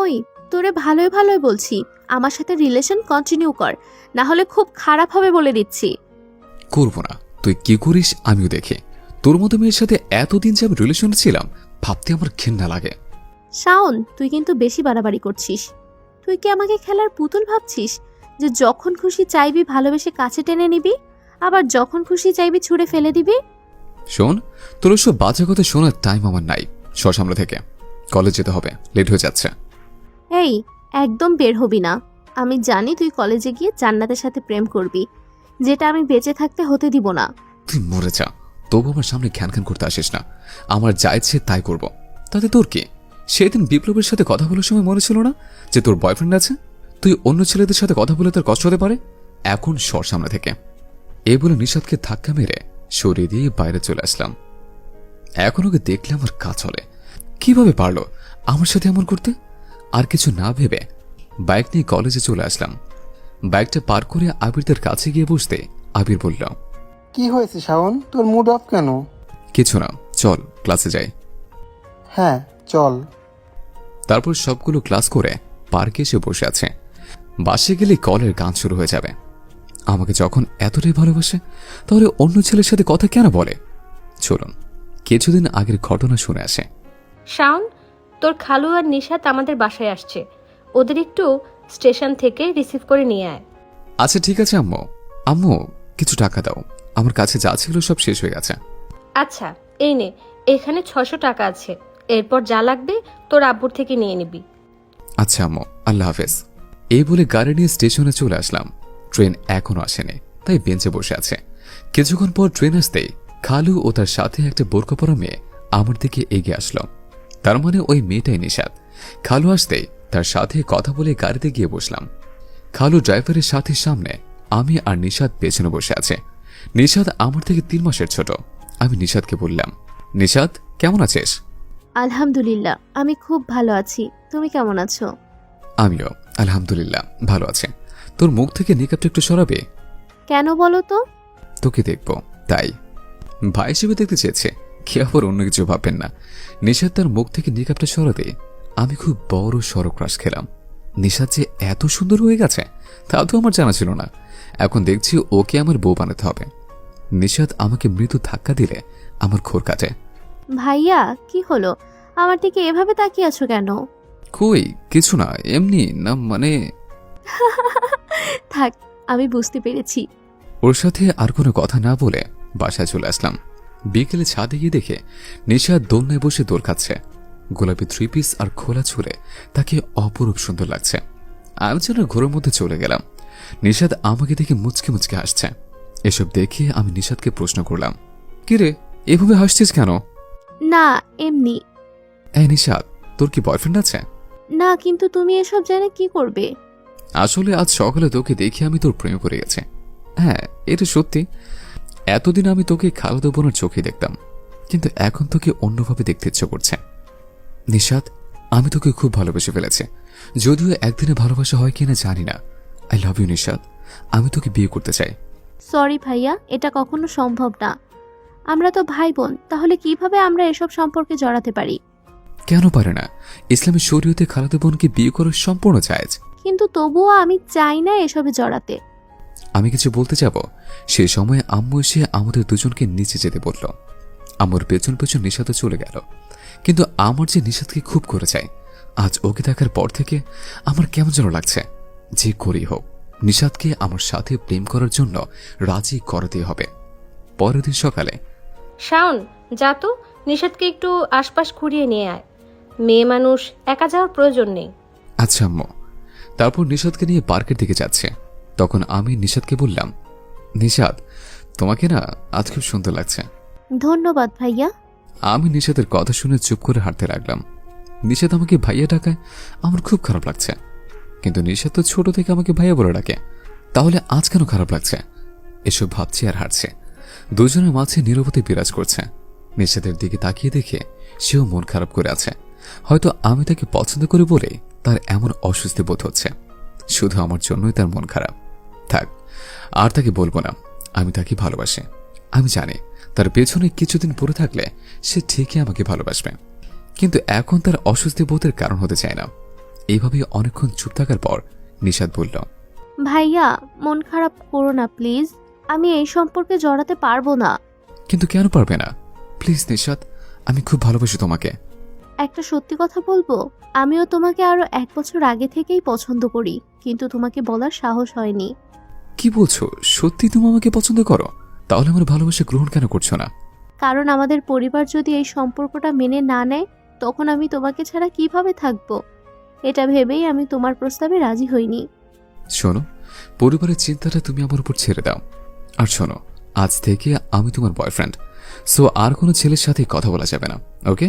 ওই, তোরে ভালোই ভালোই বলছি, আমার সাথে রিলেশন কন্টিনিউ কর, না হলে খুব খারাপ হবে বলে দিচ্ছি। করব না। তুই কি করিস আমিও দেখি। তোর মতো মেয়ের সাথে এতদিন যে আমি রিলেশনে ছিলাম ভাবতে আমার ঘৃণা লাগে। শাওন, তুই কিন্তু বেশি বাড়াবাড়ি করছিস। তুই কি আমাকে খেলার পুতুল ভাবছিস, যে যখন খুশি চাইবি ভালোবেসে কাছে টেনে নিবি, আবার যখন খুশি চাইবি ছুঁড়ে ফেলে দিবি? শোন, তোর ওসব বাজে কথা শোনার টাইম আমার নাই। সর সামনে থেকে, কলেজ যেতে হবে, লেট হয়ে যাচ্ছে। এই, একদম বের হবি না। আমি জানি তুই কলেজে গিয়ে জান্নাতের সাথে প্রেম করবি, যেটা আমি বেঁচে থাকতে হতে দিব না। তুই মরে যা, তবু আমার সামনে খ্যান খ্যান করতে আসিস না। আমার যা ইচ্ছে তাই করব, তাতে তোর কি? সেদিন বিপ্লবের সাথে কথা বলার সময় মনে ছিল না যে তোর বয়ফ্রেন্ড আছে? তুই অন্য ছেলেদের সাথে কথা বলে তোর কষ্ট হতে পারে। এখন সর সামনে থেকে। এ বলে নিশাদকে ধাক্কা মেরে সরিয়ে দিয়ে বাইরে চলে আসলাম। এখন ওকে দেখলে আমার কাজ হলে কিভাবে পারলো আমার সাথে এমন করতে। আর কিছু না ভেবে বাইক নিয়ে কলেজে চলে আসলাম। বাইকটা পার করে আবিরদের কাছে গিয়ে বসতে আবির বলল, কি হয়েছে শাওন, তোর মুড অফ কেন? কিছু না, চল ক্লাসে যাই। হ্যাঁ চল। তারপর সবগুলো ক্লাস করে পার্কে এসে বসে আছে। বাসে গেলে কলের গান শুরু হয়ে যাবে। আমাকে যখন এতটাই ভালোবাসে তাহলে অন্য ছেলের সাথে কথা কেন বলে? চলুন কিছুদিন আগের ঘটনা শুনে আসে। শাওন, তোর খালু আর নিশাত আমাদের বাসায় আসছে, ওদের একটু স্টেশন থেকে রিসিভ করে নিয়ে আয়। আচ্ছা ঠিক আছে আম্মু। আম্মু কিছু টাকা দাও, আমার কাছে যা ছিল সব শেষ হয়ে গেছে। আচ্ছা এই নে, এখানে 600 টাকা আছে, এরপর যা লাগবে তোর আব্বুর থেকে নিয়ে নিবি। আচ্ছা আম্মু, আল্লাহ হাফেজ। এই বলে গাড়ি নিয়ে স্টেশনে চলে আসলাম। ট্রেন এখনো আসেনি, তাই বেঞ্চে বসে আছে। কিছুক্ষণ পর ট্রেন আসতেই খালু ও তার সাথে একটা বোরকা পরা মেয়ে আমার দিকে এগিয়ে আসলো। তার মানে ওই মেয়েটাই নিশাত। খালু আসতেই তার সাথে কথা বলে গাড়িতে গিয়ে বসলাম। খালু ড্রাইভারের সাথে সামনে, আমি আর নিশাত পেছনে বসে আছে। নিশাত আমার থেকে 3 মাসের ছোট। আমি নিশাতকে বললাম, নিশাত কেমন আছিস? আলহামদুলিল্লাহ, আমি খুব ভালো আছি। তুমি কেমন আছো? আমিও আলহামদুলিল্লাহ ভালো আছে। তোর মুখ থেকে নিকাবটা একটু সরাবে? কেন বলো তো? তোকে দেখবো তাই। ভাই হিসেবে দেখতে চেয়েছে, কি আবার অন্য কিছু ভাববেন না। নিশাত তার মুখ থেকে নিকাবটা সরাতে আমি খুব বড় সড়ক ক্রাশ খেলাম। নিশাত যে এত সুন্দর হয়ে গেছে তা তো আমার জানা ছিল না। এখন দেখছি ওকে আমার বউ বানাতে হবে। নিশাত আমাকে মৃদু ধাক্কা দিলে আমার ঘোর কাটে। ভাইয়া, কি হলো? আমার দিকে এভাবে তাকিয়ে আছো কেন? কই কিছু না, এমনি না মানে। থাক, আমি বুঝতে পেরেছি। ওর সাথে আর কোনো কথা না বলে বাসায় চলে আসলাম। বিকেলে ছাদে গিয়ে দেখে নিশাত দোলনায় বসে দোল খাচ্ছে। গোলাপি 3 পিস আর খোলা চুলে তাকে অপরূপ সুন্দর লাগছে। আলোচনার ঘোরের মধ্যে চলে গেলাম। নিশাত আমাকে দেখে মুচকে মুচকে হাসছে। এসব দেখে আমি নিশাতকে প্রশ্ন করলাম, কিরে এভাবে হাসছিস কেন? না, এমনি। এই নিশাত, তোর কি বয়ফ্রেন্ড আছে? না, কিন্তু তুমি এসব জেনে কি করবে? আসলে আজ সকালে তোকে দেখে আমি তোর প্রেমে পড়ে গেছে। হ্যাঁ, এটা সত্যি। এতদিন আমি তোকে খালাতো বোনের চোখে দেখতাম, কিন্তু এখন তোকে অন্যভাবে দেখতে ইচ্ছে করছে। নিশাত, আমি তোকে খুব ভালোবেসে ফেলেছি, যদিও একদিনে ভালোবাসা হয় কিনা জানি না। আই লাভ ইউ নিশাত, আমি তোকে বিয়ে করতে চাই। সরি ভাইয়া, এটা কখনো সম্ভব না। আমরা তো ভাই বোন, তাহলে কিভাবে আমরা এসব সম্পর্কে জড়াতে পারি? কেন পারে না? ইসলামের শরীয়তে খালাতো বোনকে বিয়ে করা সম্পূর্ণ জায়েজ। কিন্তু তবুও আমি চাই না এসবে জড়াতে। আমি কিছু বলতে যাব, সে সময় আম্মু এসে আমাদের দুজনকে নিচে যেতে বলল। আম্মুর পেছন পেছন নিশাত চলে গেল, কিন্তু আমার যে নিশাতকে খুব করে চাই। আজ ওকে দেখার পর থেকে আমার কেমন যেন লাগছে। যে করেই হোক নিশাতকে আমার সাথে প্রেম করার জন্য রাজি করাতেই হবে। পরের দিন সকালে, শাওন যা তো, নিশাতকে একটু আশপাশ ঘুরিয়ে নিয়ে আয়, মেয়ে মানুষ একা যাওয়ার প্রয়োজন নেই। আচ্ছা আম্মু। তারপর নিশাতকে নিয়ে পার্কের দিকে যাচ্ছে। তখন আমি নিশাতকে বললাম, নিশাত তোমাকে না আজ খুব সুন্দর লাগছে। ধন্যবাদ ভাইয়া। আমি নিশাতের কথা শুনে চুপ করে হাঁটতে লাগলাম। নিশাত আমাকে ভাইয়া ডাকায় আমার খুব খারাপ লাগছে, কিন্তু নিশাত তো ছোট থেকে আমাকে ভাইয়া বলে ডাকে, তাহলে আজ কেন খারাপ লাগছে? এসব ভাবছি আর হাঁটছে। দুজনের মাঝে নীরবতা বিরাজ করছে। নিশাতের দিকে তাকিয়ে দেখে সেও মন খারাপ করে আছে। হয়তো আমি তাকে পছন্দ করে বলে তার এমন অস্বস্তি বোধ হচ্ছে। শুধু আমার জন্যই তার মন খারাপ। থাক, আর তাকে বলবো না আমি তাকে ভালোবাসি। আমি জানি তার পেছনে কিছুদিন পড়ে থাকলে সে ঠিকই আমাকে ভালোবাসবে, কিন্তু এখন তার অস্বস্তি বোধের কারণ হতে চায় না। এইভাবেই অনেকক্ষণ চুপ থাকার পর নিশাত বলল, ভাইয়া মন খারাপ করো না প্লিজ, আমি এই সম্পর্কে জড়াতে পারবো না। কিন্তু কেন পারবে না? প্লিজ নিশাত, আমি খুব ভালোবাসি তোমাকে। একটা সত্যি কথা বলবো, আমিও তোমাকে আরো 1 বছর আগে থেকেই পছন্দ করি, কিন্তু তোমাকে বলার সাহস হয়নি। কি বলছো? সত্যি তুমি আমাকে পছন্দ করো? তাহলে আমার ভালোবাসা গ্রহণ কেন করছো না? কারণ আমাদের পরিবার যদি এই সম্পর্কটা মেনে না নেয়, তখন আমি তোমাকে ছাড়া কিভাবে থাকবো, এটা ভেবেই আমি তোমার প্রস্তাবে রাজি হইনি। শোনো, পরিবারের চিন্তাটা তুমি আমার উপর ছেড়ে দাও। আর শোনো, আজ থেকে আমি তোমার বয়ফ্রেন্ড, সো আর কোনো ছেলের সাথে কথা বলা যাবে না, ওকে?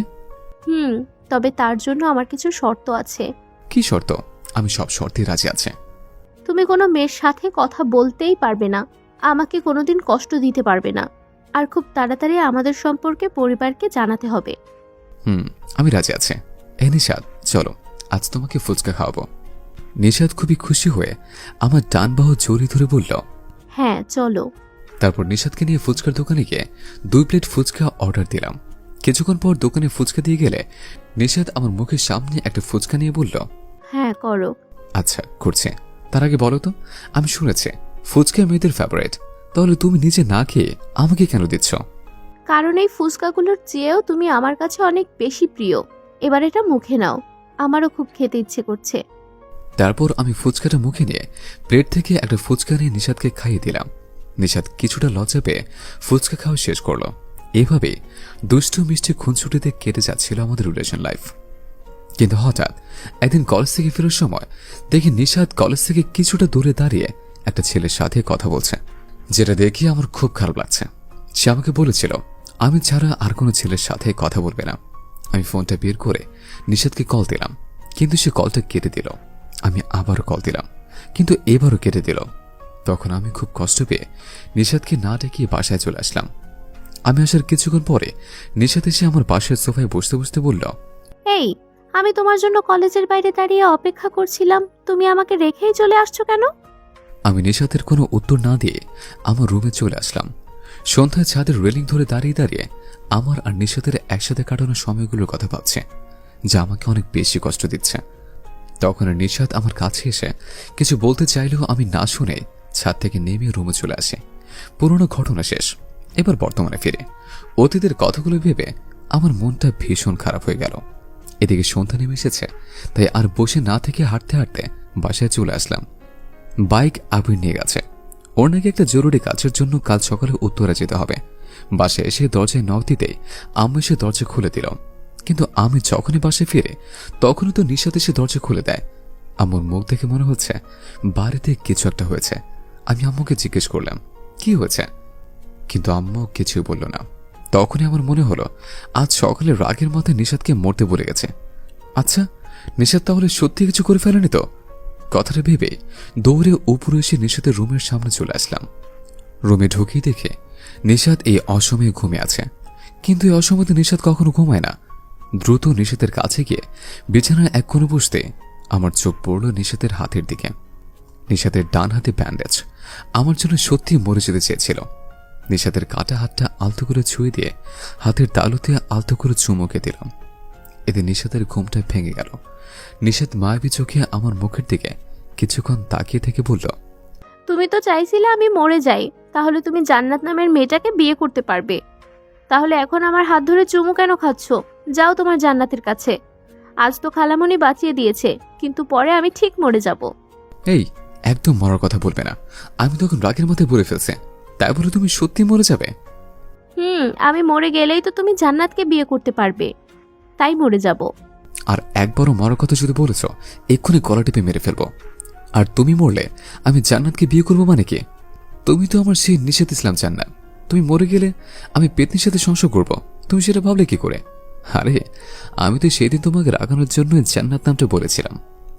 তবে তার জন্য আমার কিছু শর্ত আছে। কি শর্ত? আমি সব শর্তে রাজি আছে। তুমি কোনো মেয়ের সাথে কথা বলতেই পারবে না, আমাকে কোনোদিন কষ্ট দিতে পারবে না, আর খুব তাড়াতাড়ি আমাদের সম্পর্কে পরিবারকে জানাতে হবে। আমি রাজি আছে। এ নিশাত, চলো আজ তোমাকে ফুচকা খাওয়াবো। নিশাত খুবই খুশি হয়ে আমার ডান বাহু জড়িয়ে ধরে বলল, হ্যাঁ চলো। তারপর নিশাতকে নিয়ে ফুচকার দোকানে গিয়ে 2 প্লেট ফুচকা অর্ডার দিলাম। কিছুক্ষণ পর দোকানে ফুচকা দিয়ে গেলে নিশাত আমার মুখের সামনে একটা ফুচকা নিয়ে বলল, হ্যাঁ করো। আচ্ছা করছে। তার আগে বলো তো, আমি শুনেছি ফুচকা মেয়েদের ফেভারিট, তাহলে তুমি নিজে না খেয়ে আমাকে কেন দিচ্ছ? কারণ এই ফুচকাগুলোর চেয়েও তুমি আমার কাছে অনেক বেশি প্রিয়। এবার এটা মুখে নাও, আমারও খুব খেতে ইচ্ছে করছে। তারপর আমি ফুচকাটা মুখে নিয়ে প্লেট থেকে একটা ফুচকা নিয়ে নিশাতকে খাইয়ে দিলাম। নিশাত কিছুটা লজ্জা পেয়ে ফুচকা খাওয়া শেষ করলো। এভাবে দুষ্টু মিষ্টি খুনছুটিতে কেটে যাচ্ছিল আমাদের রিলেশন লাইফ। কিন্তু হঠাৎ একদিন কলেজ থেকে ফেরার সময় দেখি নিশাত কলেজ থেকে কিছুটা দূরে দাঁড়িয়ে একটা ছেলের সাথে কথা বলছে, যেটা দেখে আমার খুব খারাপ লাগছে। সে আমাকে বলেছিল আমি ছাড়া আর কোনো ছেলের সাথে কথা বলবে না। আমি ফোনটা বের করে নিশাতকে কল দিলাম, কিন্তু সে কলটা কেটে দিল। আমি আবারও কল দিলাম, কিন্তু এবারও কেটে দিল। তখন আমি খুব কষ্ট পেয়ে নিশাতকে না ডেকে বাসায় চলে আসলাম। আমি আসার কিছুক্ষণ পরে নিশাত এসে আমার পাশের সোফায় বসতে বসতে বলল, এই, আমি তোমার জন্য কলেজের বাইরে দাঁড়িয়ে অপেক্ষা করছিলাম, তুমি আমাকে রেখেই চলে আসছো কেন? আমি নিশাতের কোনো উত্তর না দিয়ে আমার রুমে চলে আসলাম। সন্ধ্যায় ছাদের রেলিং ধরে দাঁড়িয়ে দাঁড়িয়ে আমার আর নিশাতের একসাথে কাটানো সময়গুলোর কথা ভাবছে, যা আমাকে অনেক বেশি কষ্ট দিচ্ছে। তখন নিশাত আমার কাছে এসে কিছু বলতে চাইলেও আমি না শুনে ছাদ থেকে নেমে রুমে চলে আসে। পুরোনো ঘটনা শেষ, এবার বর্তমানে ফিরে অতীতের কথাগুলো ভেবে আমার মনটা ভীষণ খারাপ হয়ে গেল। এদিকে সন্ধ্যা নেমে এসেছে, তাই আর বসে না থেকে হাঁটতে হাঁটতে বাসায় চলে আসলাম। বাইক আবির নিয়ে গেছে, ওর নাকি একটা জরুরি কাজের জন্য কাল সকালে উত্তরা যেতে হবে। বাসায় এসে দরজায় নক দিতেই আম্মু এসে দরজা খুলে দিল, কিন্তু আমি যখনই বাসায় ফিরে তখনই তো নিশাত এসে দরজা খুলে দেয়। আম্মুর মুখ দেখে মনে হচ্ছে বাড়িতে কিছু একটা হয়েছে। আমি আম্মুকে জিজ্ঞেস করলাম কি হয়েছে, কিন্তু আম্মু কিছুই বলল না। তখনই আমার মনে হলো আজ সকালে রাগের মাথায় নিশাতকে মরতে বলে গেছে। আচ্ছা, নিশাত তাহলে সত্যি কিছু করে ফেলেনি তো? কথাটা ভেবে দৌড়ে উপরে এসে নিশাতের রুমের সামনে চলে আসলাম। রুমে ঢুকিয়ে দেখে নিশাত এই অসময়ে ঘুমিয়ে আছে, কিন্তু এই অসময়ে নিশাত কখনো ঘুমায় না। দ্রুত নিশাতের কাছে গিয়ে বিছানার এক কোণে বসতে আমার চোখ পড়ল নিশাতের হাতের দিকে। নিশাতের ডান হাতে ব্যান্ডেজ, আমার জন্য সত্যি মরে যেতে চেয়েছিল। নিশাতের কাটা হাতটা আলতো করে ছুঁয়ে দিয়ে হাতের তালুতে আলতো করে চুমুকে দিলাম। এতে নিশাতের ঘুমটা ভেঙে গেল। নিশাত মায়াবী চোখে আমার মুখের দিকে কিছুক্ষণ তাকিয়ে থেকে বলল, তুমি তো চাইছিলে আমি মরে যাই, তাহলে তুমি জান্নাত নামের মেয়েটাকে বিয়ে করতে পারবে। তাহলে এখন আমার হাত ধরে চুমু কেন খাচ্ছ? যাও তোমার জান্নাতের কাছে। আজ তো খালামণি বাঁচিয়ে দিয়েছে, কিন্তু পরে আমি ঠিক মরে যাব। এই একদম মরার কথা বলবে না। আমি তখন রাগের মাথায় বলে ফেলছে, তাই বলে তুমি সত্যি মরে যাবে? আমি মরে গেলেই তো তুমি জান্নাতকে বিয়ে করতে পারবে, তাই মরে যাব। আর একবারও মরার কথা যদি বলেছ এক্ষুনি গলা টিপে মেরে ফেলবো। আর তুমি মরলে আমি জান্নাতকে বিয়ে করবো মানে কি? তুমি তো আমার সেই নিশাত ইসলাম জান্নাত। তুমি মরে গেলে আমি পেতনির সাথে সংসার করবো, তুমি সেটা ভাবলে কি করে? আরে আমি তো সেদিন তোমাকে রাগানোর জন্য জান্নাত নামটা বলেছিলাম।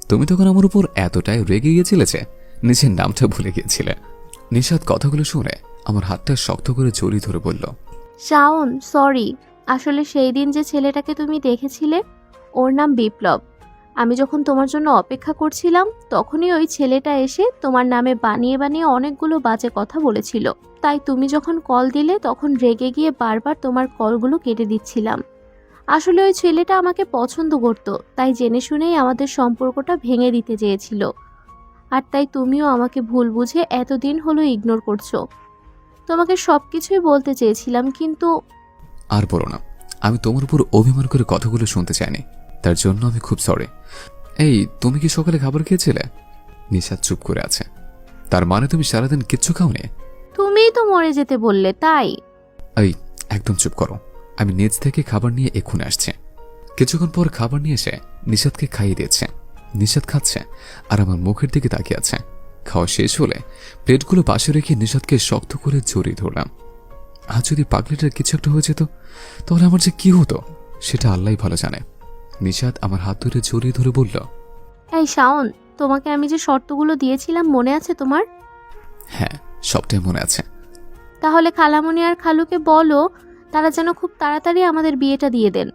তুমি তখন আমার উপর এতটাই রেগে গিয়েছিলে যে নিজের নামটা ভুলে গিয়েছিলে। নিশাত কথাগুলো শুনে আমার হাতটা শক্ত করে জড়িয়ে ধরে বলল, শাওন সরি, আসলে সেই দিন যে ছেলেটাকে তুমি দেখেছিলে ওর নাম বিপ্লব। আমি যখন তোমার জন্য অপেক্ষা করছিলাম তখনই ওই ছেলেটা এসে তোমার নামে বানিয়ে বানিয়ে অনেকগুলো বাজে কথা বলেছিল। তাই তুমি যখন কল দিলে তখন রেগে গিয়ে বারবার তোমার কলগুলো কেটে দিচ্ছিলাম। আসলে ওই ছেলেটা আমাকে পছন্দ করত, তাই জেনে শুনেই আমাদের সম্পর্কটা ভেঙে দিতে চেয়েছিল। আর তাই তুমিও আমাকে ভুল বুঝে এতদিন হলো ইগনোর করছো। তোমাকে সবকিছুই বলতে চেয়েছিলাম, কিন্তু আর বলো না, আমি তোমার উপর অভিমান করে কথাগুলো শুনতে চাইনি, তার জন্য আমি খুব সরি। এই, তুমি কি সকালে খাবার খেয়েছিলে? নিশাত চুপ করে আছে। তার মানে তুমি সারাদিন কিচ্ছু খাওনি? তুমিই তো মরে যেতে বললে, তাই। এই, একদম চুপ করো। আমি নিজ থেকে খাবার নিয়ে এক্ষুনি আসছি। কিছুক্ষণ পর খাবার নিয়ে এসে নিশাতকে খাইয়ে দিয়েছে। নিশাত খাচ্ছে আর আমার মুখের দিকে তাকিয়ে আছে। খাওয়া শেষ হলে প্লেটগুলো পাশে রেখে নিশাতকে শক্ত করে জড়িয়ে ধরলাম। আর যদি পাগলিটার কিছু একটা হয়ে যেত, তাহলে আমার যে কি হতো সেটা আল্লাহই ভালো জানে। নিশাত আমার হাত ধরে জড়িয়ে ধরে বলল, এই শাওন, তোমাকে আমি যে শর্তগুলো দিয়েছিলাম মনে আছে তোমার? হ্যাঁ, সবটাই মনে আছে। তাহলে খালামণি আর খালুকে বলো তারা যেন খুব তাড়াতাড়ি আমাদের বিয়েটা দিয়ে দেন।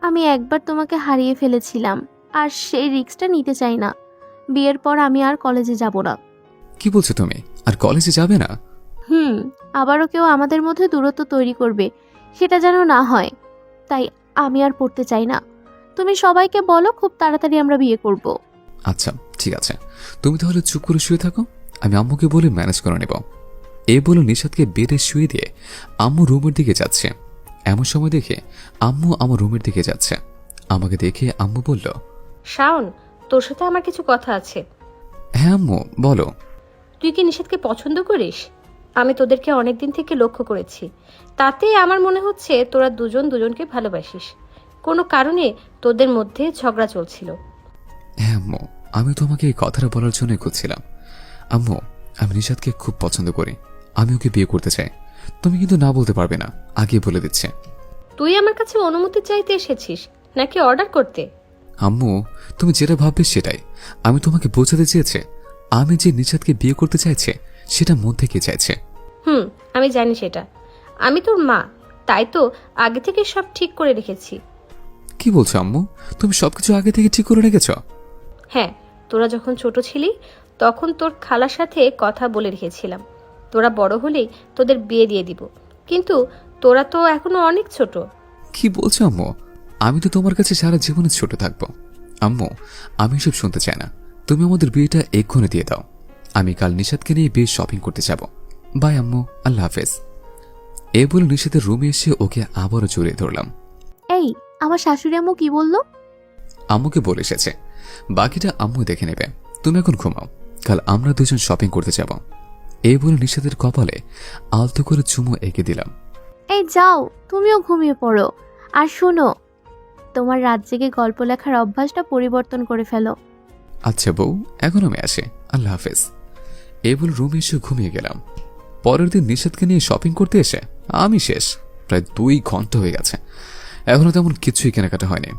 আমি একবার তোমাকে হারিয়ে ফেলেছিলাম, আর সেই রিস্কটা নিতে চাই না। বিয়ের পর আমি আর কলেজে যাব না। কি বলছো তুমি? আর কলেজে যাবে না? আবারও কেউ আমাদের মধ্যে দূরত্ব তৈরি করবে, সেটা যেন না হয়। তাই আমি আর পড়তে চাই না। তুমি সবাইকে বলো খুব তাড়াতাড়ি আমরা বিয়ে করব। আচ্ছা, ঠিক আছে, তুমি তাহলে চুপ করে শুয়ে থাকো, আমি আম্মুকে বলে ম্যানেজ করে নেব। এ বলে নিশাতকে বেডে শুয়ে দিয়ে আম্মু রুমের দিকে যাচ্ছে। এমন সময় দেখে আম্মু আমার রুমের দিকে যাচ্ছে। আমাকে দেখে আম্মু বলল, শাওন, তোর সাথে আমার কিছু কথা আছে। হ্যাঁ আম্মু, বলো। তুই কি নিশাতকে পছন্দ করিস? আমি তোদেরকে অনেকদিন থেকে লক্ষ্য করেছি, তাতে আমার মনে হচ্ছে তোরা দুজন দুজনকে ভালোবাসিস। কোনো কারণে তোদের মধ্যে ঝগড়া চলছিল। হ্যাঁ আম্মু, আমি তোমাকে এই কথাটা বলার জন্যই খুঁজছিলাম। আম্মু, আমি নিশাতকে খুব পছন্দ করি, আমি ওকে বিয়ে করতে চাই। তুমি কিন্তু না বলতে পারবে না, আগে বলে দিচ্ছে। তুই আমার কাছে অনুমতি চাইতে এসেছিস নাকি অর্ডার করতে? আম্মু, তুমি যেটা ভাববে সেটাই। আমি তোমাকে বোঝাতে চেয়েছি, আমি যে নিশাতকে বিয়ে করতে চাইছে সেটা মন থেকে চাইছে। আমি জানি সেটা। আমি তোর মা, তাই তো আগে থেকে সব ঠিক করে রেখেছি। কি বলছো আম্মু? তুমি সবকিছু আগে থেকে ঠিক করে রেখেছ? হ্যাঁ, তোরা যখন ছোট ছিলি তখন তোর খালার সাথে কথা বলে রেখেছিলাম। তোরা বড় হলেই তোদের বিয়ে দিয়ে দিব, কিন্তু তোরা তো এখনো অনেক ছোট। কি বলছো আম্মু? আমি তো তোমার কাছে সারা জীবনে ছোট থাকবো। আম্মু, আমি সব শুনতে চাই না, তুমি আমাদের বিয়েটা এক্ষুনি দিয়ে দাও। আমি কাল নিশাতকে নিয়ে বিয়ে শপিং করতে যাব। বাই আম্মু, আল্লাহ হাফেজ। এ বলে নিশাতের রুমে এসে ওকে আবারও জড়িয়ে ধরলাম। এই, আমার শাশুড়ি আম্মু কি বললো? আম্মুকে বলে এসেছে, বাকিটা আম্মু দেখে নেবে। তুমি এখন ঘুমাও, কাল আমরা দুজন শপিং করতে যাব। এই বলে নিশাতের কপালে আলতো করে চুমু এঁকে দিলাম। এই যাও, তুমিও ঘুমিয়ে পড়ো। আর শোনো, তোমার রাত জেগে গল্প লেখার অভ্যাসটা পরিবর্তন করে ফেলো। আচ্ছা বউ, এখন আমি আসি, আল্লাহ হাফেজ। এই বলে রুমে এসে ঘুমিয়ে গেলাম। পরের দিন নিশাতকে নিয়ে শপিং করতে এসে আমি শেষ। প্রায় 2 ঘন্টা হয়ে গেছে, এখনো তেমন কিছুই কেনাকাটা হয়নি।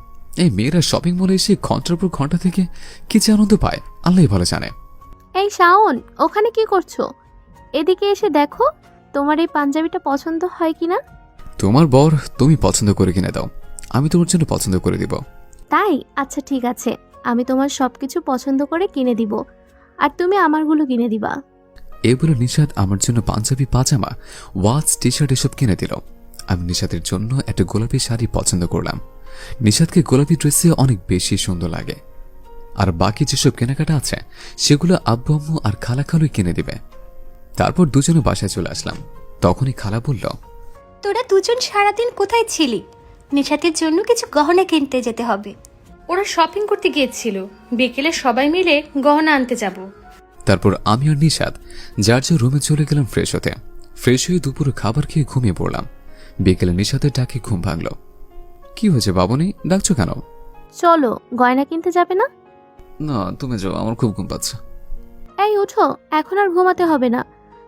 এই মেয়েরা শপিং মলে এসে ঘন্টার পর ঘন্টা থেকে কি যে আনন্দ পায় আল্লাহই ভালো জানে। এই শাওন, ওখানে কি করছো? এদিকে এসে দেখো তোমার এই পাঞ্জাবিটা পছন্দ হয় কিনা। তোমার বর তুমি পছন্দ করে কিনে দাও, আমি তোমার জন্য পছন্দ করে দিব। তাই? আচ্ছা ঠিক আছে, আমি তোমার সবকিছু পছন্দ করে কিনে দিব, আর তুমি আমারগুলো কিনে দিবা। এই বলে নিশাত আমার জন্য পাঞ্জাবি, পাজামা, ওয়াচ, টি শার্ট এসব কিনে দিল। আমি নিশাতের জন্য একটা গোলাপি শাড়ি পছন্দ করলাম। নিশাতকে গোলাপি ড্রেসে অনেক বেশি সুন্দর লাগে। আর বাকি যেসব কেনাকাটা আছে সেগুলো আব্বু আম্মু আর খালা খালুই কিনে দিবে। তারপর দুজনে বাসায় চলে আসলাম। তখনই খালা বলল, তোরা দুজন সারাদিন কোথায় ছিলি? নিশাতের জন্য কিছু গহনা কিনতে যেতে হবে। ওরা শপিং করতে গিয়েছিল, বিকেলে সবাই মিলে গহনা আনতে যাব। তারপর আমি আর নিশাত যার যার রুমে চলে গেলাম ফ্রেশ হতে। ফ্রেশ হয়ে দুপুরে খাবার খেয়ে ঘুমিয়ে পড়লাম। বিকেলে নিশাতের ডাকে ঘুম ভাঙল। কি হয়েছে বাবুনি, ডাকছো কেন? চলো, গয়না কিনতে যাবে না? না, তুমি যাও, আমার খুব ঘুম পাচ্ছে। এই উঠো, এখন আর ঘুমাতে হবে না।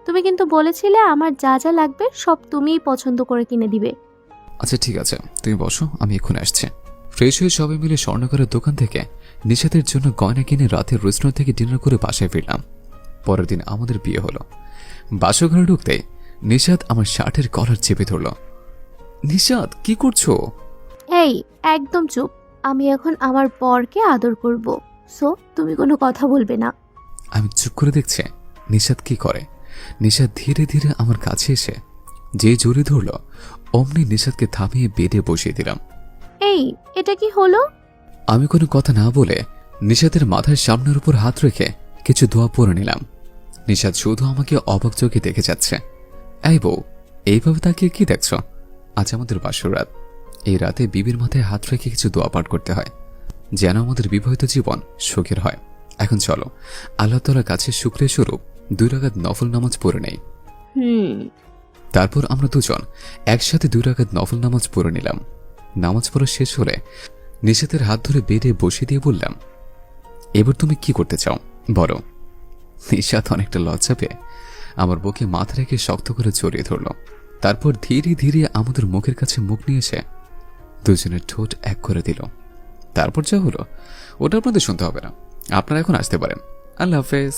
তুমি কিন্তু বলেছিলে আমার যা যা লাগবে সব তুমিই পছন্দ করে কিনে দিবে। আচ্ছা ঠিক আছে, তুমি বসো, আমি এক্ষুনি আসছি। ফ্রেশ হয়ে সবাই মিলে স্বর্ণকারের দোকান থেকে নিশাতের জন্য গয়না কিনে রাতে রেস্টুরেন্ট থেকে ডিনার করে বাসায় ফিরলাম। পরের দিন আমাদের বিয়ে হলো। বাসঘরে ঢুকতে নিশাত আমার শার্টের কলার চেপে ধরল। নিশাত, কি করছো? এই একদম চুপ, আমি এখন আমার বরকে আদর করব, সো তুমি কোনো কথা বলবে না। আমি চুপ করে দেখছি নিশাত কি করে। নিশাত ধীরে ধীরে আমার কাছে এসে যে জড়িয়ে ধরল, অমনি নিশাতকে থামিয়ে বেডে বসিয়ে দিলাম। এই, এটা কি হলো? আমি কোনো কথা না বলে নিশাতের মাথার সামনের উপর হাত রেখে কিছু দোয়া পরে নিলাম। নিশাত শুধু আমাকে অবাক চোখে দেখে যাচ্ছে। এই বউ, এইভাবে তাকিয়ে কি দেখছ? আজ আমাদের বাসর রাত। এই রাতে বিবির মাথায় হাত রেখে কিছু দোয়া পাঠ করতে হয়, যেন আমাদের বিবাহিত জীবন সুখের হয়। এখন চলো, আল্লাহ তাআলার কাছে শুকরিয়া স্বরূপ 2 রাকাত নফল নামাজ পড়ে নেই। তারপর আমরা দুজন একসাথে 2 রাকাত নফল নামাজ পড়ে নিলাম। নামাজ পড়া শেষ হলে নিশাতের হাত ধরে বেডে বসিয়ে দিয়ে বললাম, এবার তুমি কি করতে চাও বলো। নিশাত অনেকটা লজ্জা পেয়ে আমার বুকে মাথা রেখে শক্ত করে জড়িয়ে ধরল। তারপর ধীরে ধীরে আমাদের মুখের কাছে মুখ নিয়ে এসে দুজনের ঠোঁট এক করে দিল। তারপর যা হলো ওটা আপনাদের শুনতে হবে না, আপনারা এখন আসতে পারেন। আল্লাহ হাফেজ।